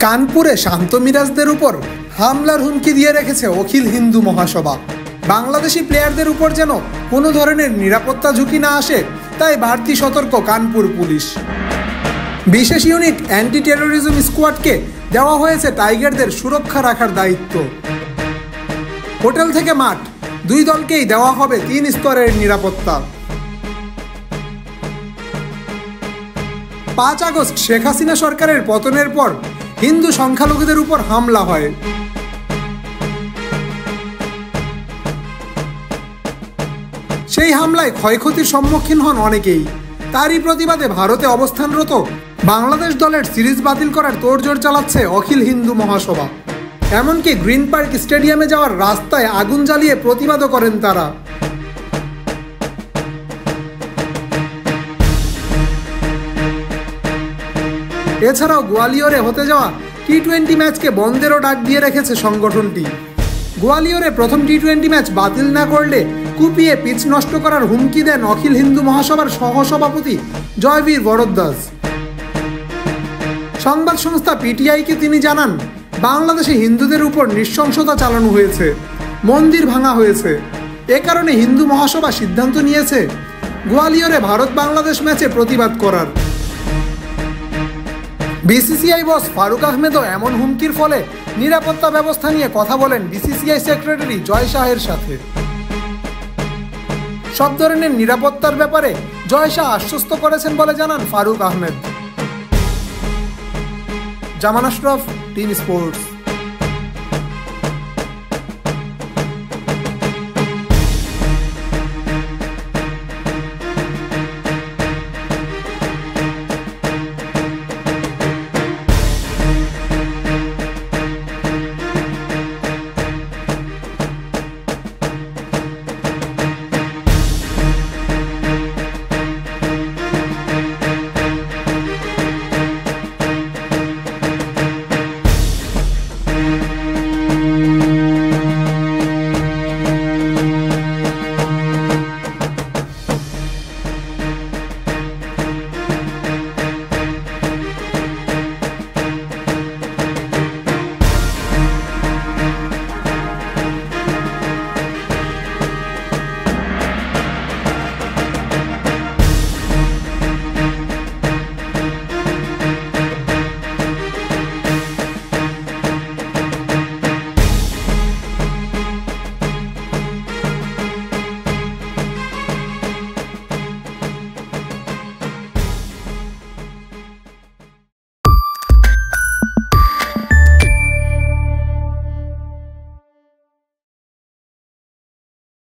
কানপুরে শান্ত মিরাজদের উপর হামলার হুমকি দিয়ে রেখেছে অখিল হিন্দু মহাসভা। বাংলাদেশি প্লেয়ারদের উপর যেন কোনো ধরনের নিরাপত্তা ঝুঁকি না আসে, তাই বাড়তি সতর্ক কানপুর পুলিশ। বিশেষ ইউনিট অ্যান্টি টেরোরিজম স্কোয়াডকে দেওয়া হয়েছে টাইগারদের সুরক্ষা রাখার দায়িত্ব। হোটেল থেকে মাঠ, দুই দলকেই দেওয়া হবে 3 স্তরের নিরাপত্তা। 5 আগস্ট শেখ হাসিনা সরকারের পতনের পর হিন্দু সংখ্যালঘুদের উপর হামলা হয়। সেই হামলায় ক্ষয়ক্ষতির সম্মুখীন হন অনেকেই। তারই প্রতিবাদে ভারতে অবস্থানরত বাংলাদেশ দলের সিরিজ বাতিল করার তোড়জোড় চালাচ্ছে অখিল হিন্দু মহাসভা। এমনকি গ্রিন পার্ক স্টেডিয়ামে যাওয়ার রাস্তায় আগুন জ্বালিয়ে প্রতিবাদও করেন তারা। এছাড়াও গোয়ালিয়রে হতে যাওয়া টি-20 ম্যাচকে বন্ধেরও ডাক দিয়ে রেখেছে সংগঠনটি। গোয়ালিয়রে প্রথম টি-20 ম্যাচ বাতিল না করলে কুপিয়ে পিচ নষ্ট করার হুমকি দেন অখিল হিন্দু মহাসভার সহসভাপতি জয়বীর বরদ্দাস। সংবাদ সংস্থা পিটিআইকে তিনি জানান, বাংলাদেশে হিন্দুদের উপর নৃশংসতা চালানো হয়েছে, মন্দির ভাঙা হয়েছে। এ কারণে হিন্দু মহাসভা সিদ্ধান্ত নিয়েছে গোয়ালিয়রে ভারত বাংলাদেশ ম্যাচে প্রতিবাদ করার। বিসিসিআই বস ফারুক আহমেদও এমন হুমকির ফলে নিরাপত্তা ব্যবস্থা নিয়ে কথা বলেন বিসিসিআই সেক্রেটারি জয় শাহের সাথে। সব ধরনের নিরাপত্তার ব্যাপারে জয় শাহ আশ্বস্ত করেছেন বলে জানান ফারুক আহমেদ। জামান আশরাফ, টিম স্পোর্টস।